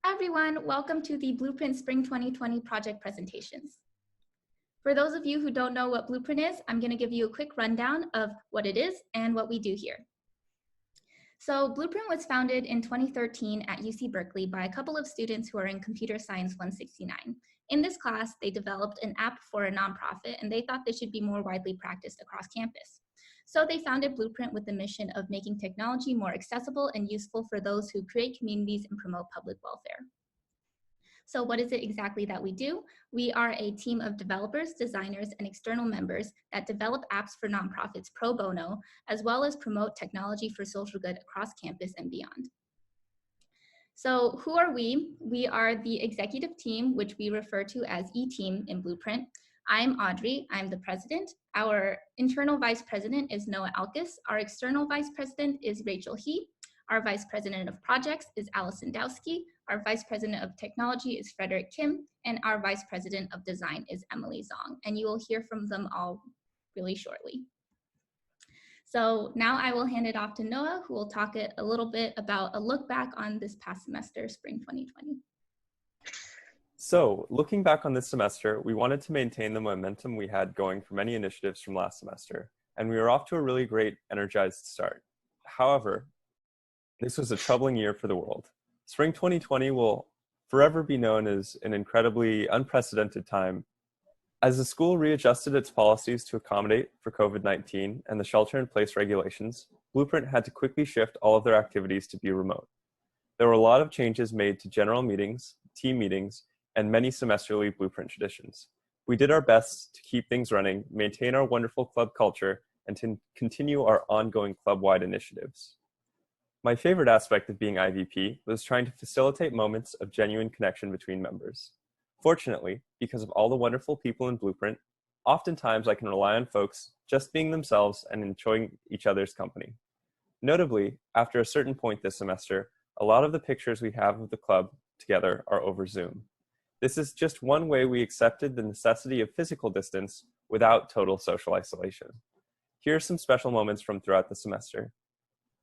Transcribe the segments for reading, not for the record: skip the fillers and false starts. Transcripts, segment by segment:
Hi everyone, welcome to the Blueprint Spring 2020 project presentations. For those of you who don't know what Blueprint is, I'm going to give you a quick rundown of what it is and what we do here. So Blueprint was founded in 2013 at UC Berkeley by a couple of students who are in Computer Science 169. In this class, they developed an app for a nonprofit and they thought they should be more widely practiced across campus. So they founded Blueprint with the mission of making technology more accessible and useful for those who create communities and promote public welfare. So what is it exactly that we do? We are a team of developers, designers, and external members that develop apps for nonprofits pro bono, as well as promote technology for social good across campus and beyond. So who are we? We are the executive team, which we refer to as E-Team in Blueprint. I'm Audrey, I'm the president. Our internal vice president is Noah Alkis. Our external vice president is Rachel He. Our vice president of projects is Allison Dowski. Our vice president of technology is Frederick Kim. And our vice president of design is Emily Zong. And you will hear from them all really shortly. So now I will hand it off to Noah, who will talk a little bit about a look back on this past semester, spring 2020. So looking back on this semester, we wanted to maintain the momentum we had going for many initiatives from last semester, and we were off to a really great, energized start. However, this was a troubling year for the world. Spring 2020 will forever be known as an incredibly unprecedented time. As the school readjusted its policies to accommodate for COVID-19 and the shelter-in-place regulations, Blueprint had to quickly shift all of their activities to be remote. There were a lot of changes made to general meetings, team meetings, and many semesterly Blueprint traditions. We did our best to keep things running, maintain our wonderful club culture, and to continue our ongoing club-wide initiatives. My favorite aspect of being IVP was trying to facilitate moments of genuine connection between members. Fortunately, because of all the wonderful people in Blueprint, oftentimes I can rely on folks just being themselves and enjoying each other's company. Notably, after a certain point this semester, a lot of the pictures we have of the club together are over Zoom. This is just one way we accepted the necessity of physical distance without total social isolation. Here are some special moments from throughout the semester.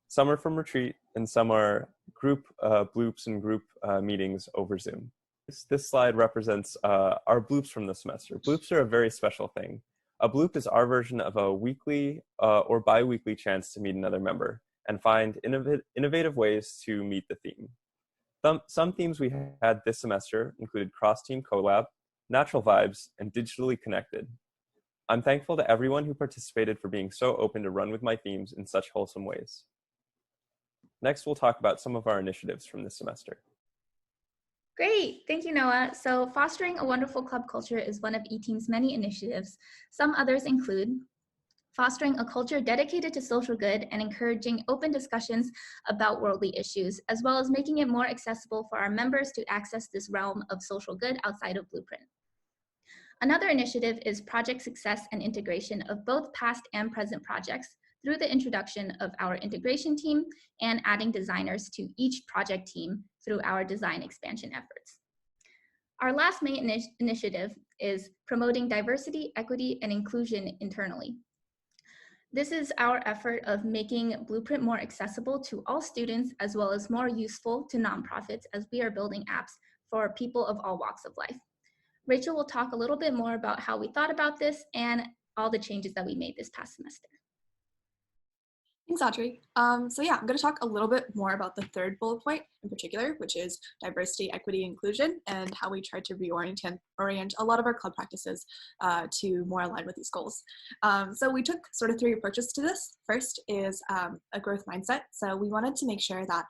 Some are from retreat, and some are group bloops and group meetings over Zoom. This slide represents our bloops from the semester. Bloops are a very special thing. A bloop is our version of a weekly or bi-weekly chance to meet another member and find innovative ways to meet the theme. Some themes we had this semester included cross-team collab, natural vibes, and digitally connected. I'm thankful to everyone who participated for being so open to run with my themes in such wholesome ways. Next, we'll talk about some of our initiatives from this semester. Great, thank you, Noah. So fostering a wonderful club culture is one of E-Team's many initiatives. Some others include fostering a culture dedicated to social good and encouraging open discussions about worldly issues, as well as making it more accessible for our members to access this realm of social good outside of Blueprint. Another initiative is project success and integration of both past and present projects through the introduction of our integration team and adding designers to each project team through our design expansion efforts. Our last main initiative is promoting diversity, equity, and inclusion internally. This is our effort of making Blueprint more accessible to all students, as well as more useful to nonprofits as we are building apps for people of all walks of life. Rachel will talk a little bit more about how we thought about this and all the changes that we made this past semester. Thanks, Audrey. So yeah, I'm going to talk a little bit more about the third bullet point in particular, which is diversity, equity, inclusion, and how we tried to reorient a lot of our club practices to more align with these goals. So we took sort of three approaches to this. First is a growth mindset. So we wanted to make sure that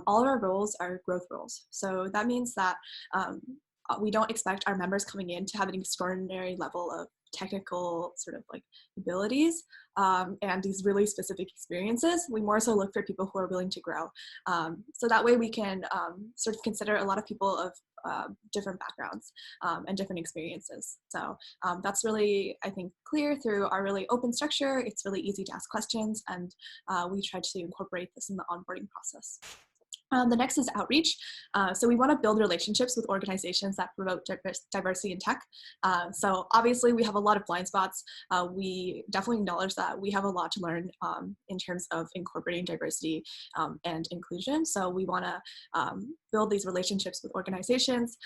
all of our roles are growth roles. So that means that we don't expect our members coming in to have an extraordinary level of technical sort of like abilities and these really specific experiences. We more so look for people who are willing to grow. So that way we can sort of consider a lot of people of different backgrounds and different experiences. So that's really, I think, clear through our really open structure. It's really easy to ask questions, and we try to incorporate this in the onboarding process. The next is outreach. So we want to build relationships with organizations that promote diversity in tech. So obviously we have a lot of blind spots. We definitely acknowledge that we have a lot to learn in terms of incorporating diversity and inclusion. So we want to build these relationships with organizations,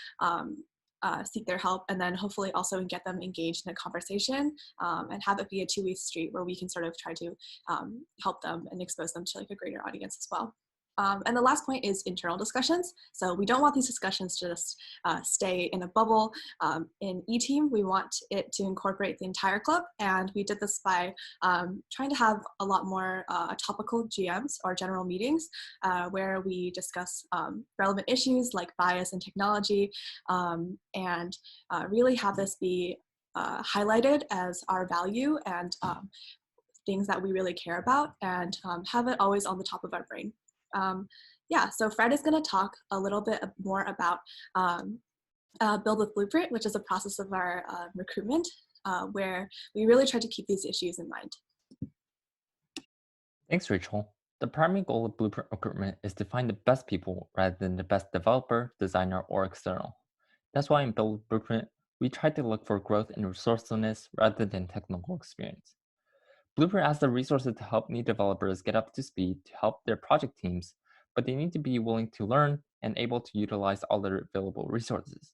seek their help, and then hopefully also get them engaged in a conversation and have it be a two-way street where we can sort of try to help them and expose them to like a greater audience as well. And the last point is internal discussions. So we don't want these discussions to just stay in a bubble. In eTeam, we want it to incorporate the entire club, and we did this by trying to have a lot more topical GMs or general meetings where we discuss relevant issues like bias in technology and really have this be highlighted as our value and things that we really care about, and have it always on the top of our brain. Yeah, so Fred is going to talk a little bit more about Build with Blueprint, which is a process of our recruitment where we really try to keep these issues in mind. Thanks, Rachel. The primary goal of Blueprint recruitment is to find the best people rather than the best developer, designer, or external. That's why in Build with Blueprint, we try to look for growth and resourcefulness rather than technical experience. Blueprint has the resources to help new developers get up to speed to help their project teams, but they need to be willing to learn and able to utilize all their available resources.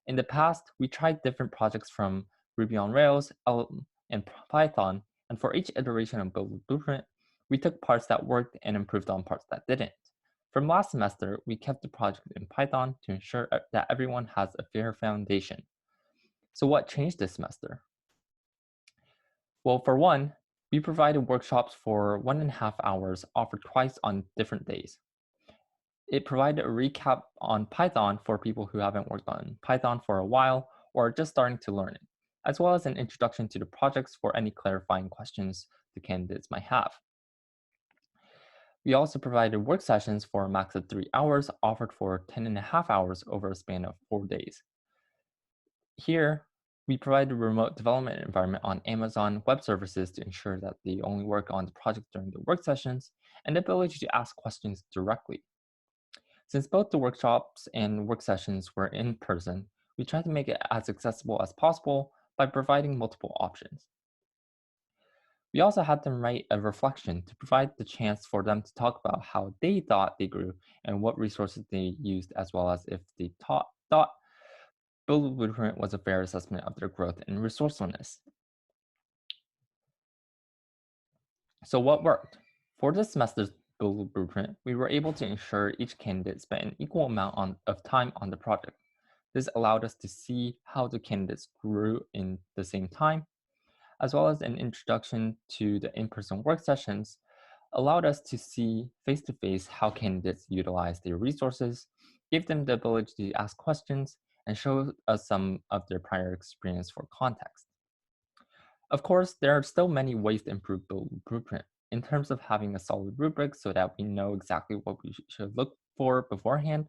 In the past, we tried different projects from Ruby on Rails, LLM, and Python, and for each iteration of Build with Blueprint, we took parts that worked and improved on parts that didn't. From last semester, we kept the project in Python to ensure that everyone has a fair foundation. So what changed this semester? Well, for one, we provided workshops for 1.5 hours offered twice on different days. It provided a recap on Python for people who haven't worked on Python for a while or are just starting to learn it, as well as an introduction to the projects for any clarifying questions the candidates might have. We also provided work sessions for a max of 3 hours offered for 10.5 hours over a span of 4 days. Here, we provide a remote development environment on Amazon Web Services to ensure that they only work on the project during the work sessions and the ability to ask questions directly. Since both the workshops and work sessions were in person, we tried to make it as accessible as possible by providing multiple options. We also had them write a reflection to provide the chance for them to talk about how they thought they grew and what resources they used, as well as if they thought Build with Blueprint was a fair assessment of their growth and resourcefulness. So what worked? For this semester's Build with Blueprint, we were able to ensure each candidate spent an equal amount of time on the project. This allowed us to see how the candidates grew in the same time, as well as an introduction to the in-person work sessions, allowed us to see face-to-face how candidates utilize their resources, gave them the ability to ask questions, and show us some of their prior experience for context. Of course, there are still many ways to improve Build with Blueprint in terms of having a solid rubric so that we know exactly what we should look for beforehand,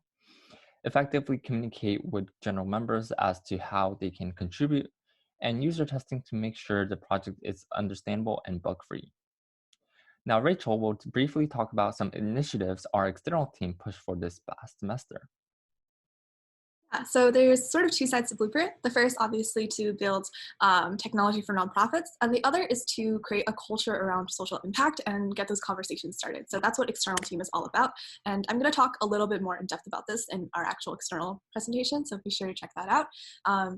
effectively communicate with general members as to how they can contribute, and user testing to make sure the project is understandable and bug-free. Now, Rachel will briefly talk about some initiatives our external team pushed for this past semester. So there's sort of two sides to Blueprint. The first, obviously, to build technology for nonprofits, and the other is to create a culture around social impact and get those conversations started. So that's what external team is all about. And I'm going to talk a little bit more in depth about this in our actual external presentation, so be sure to check that out.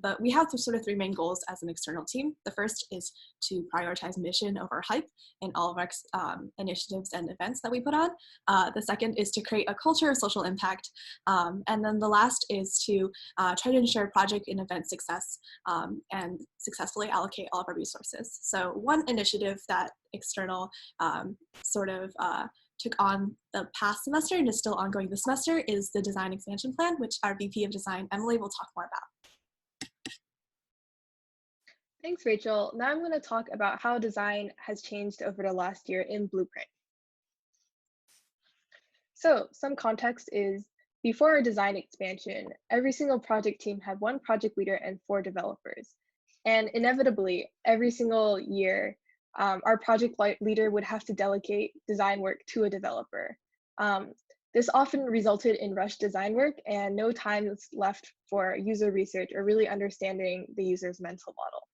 But we have sort of 3 main goals as an external team. The first is to prioritize mission over hype in all of our initiatives and events that we put on. The second is to create a culture of social impact. And then the last is to try to ensure project and event success and successfully allocate all of our resources. So one initiative that external took on the past semester and is still ongoing this semester is the design expansion plan, which our VP of design, Emily, will talk more about. Thanks, Rachel. Now I'm going to talk about how design has changed over the last year in Blueprint. So some context is, before our design expansion, every single project team had 1 project leader and 4 developers. And inevitably, every single year, our project leader would have to delegate design work to a developer. This often resulted in rushed design work and no time is left for user research or really understanding the user's mental model.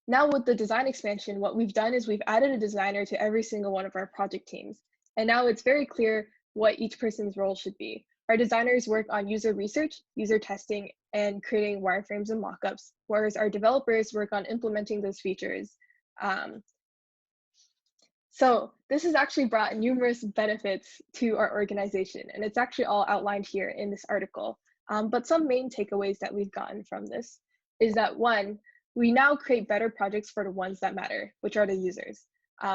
Now with the design expansion, what we've done is we've added a designer to every single one of our project teams. And now it's very clear what each person's role should be. Our designers work on user research, user testing, and creating wireframes and mockups, whereas our developers work on implementing those features. So this has actually brought numerous benefits to our organization, and it's actually all outlined here in this article. But some main takeaways that we've gotten from this is that, one, we now create better projects for the ones that matter, which are the users.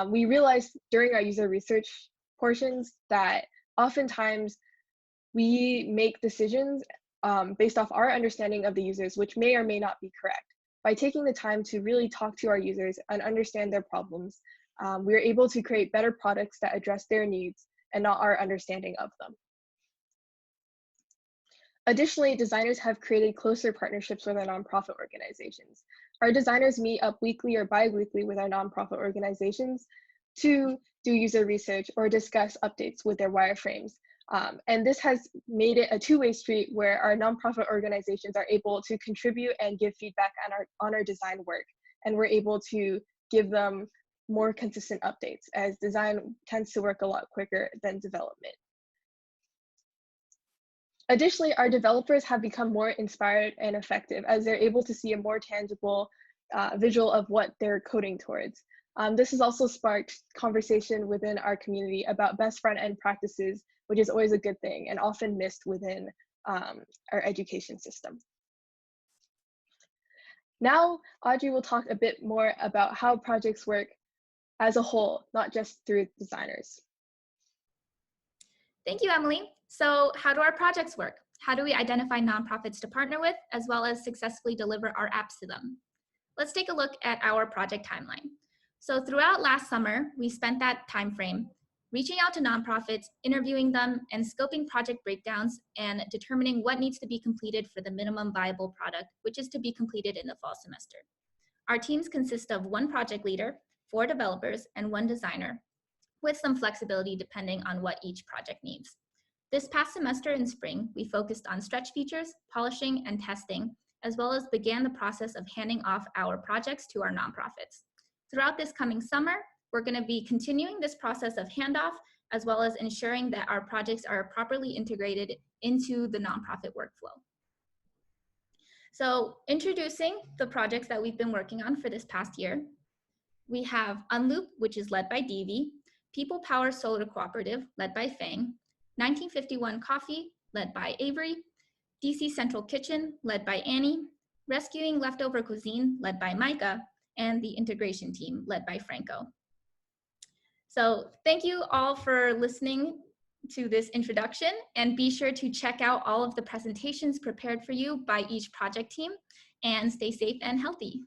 We realized during our user research portions that oftentimes we make decisions based off our understanding of the users, which may or may not be correct. By taking the time to really talk to our users and understand their problems, we're able to create better products that address their needs and not our understanding of them. Additionally, designers have created closer partnerships with our nonprofit organizations. Our designers meet up weekly or bi-weekly with our nonprofit organizations to do user research or discuss updates with their wireframes. And this has made it a two-way street where our nonprofit organizations are able to contribute and give feedback on our design work. And we're able to give them more consistent updates, as design tends to work a lot quicker than development. Additionally, our developers have become more inspired and effective as they're able to see a more tangible visual of what they're coding towards. This has also sparked conversation within our community about best front-end practices, which is always a good thing and often missed within our education system. Now, Audrey will talk a bit more about how projects work as a whole, not just through designers. Thank you, Emily. So how do our projects work? How do we identify nonprofits to partner with, as well as successfully deliver our apps to them? Let's take a look at our project timeline. So throughout last summer, we spent that time frame reaching out to nonprofits, interviewing them, and scoping project breakdowns and determining what needs to be completed for the minimum viable product, which is to be completed in the fall semester. Our teams consist of 1 project leader, 4 developers, and 1 designer, with some flexibility depending on what each project needs. This past semester in spring, we focused on stretch features, polishing, and testing, as well as began the process of handing off our projects to our nonprofits. Throughout this coming summer, we're going to be continuing this process of handoff, as well as ensuring that our projects are properly integrated into the nonprofit workflow. So introducing the projects that we've been working on for this past year, we have Unloop, which is led by Devi, People Power Solar Cooperative, led by Fang, 1951 Coffee, led by Avery, DC Central Kitchen, led by Annie, Rescuing Leftover Cuisine, led by Micah, and the integration team, led by Franco. So thank you all for listening to this introduction, and be sure to check out all of the presentations prepared for you by each project team, and stay safe and healthy.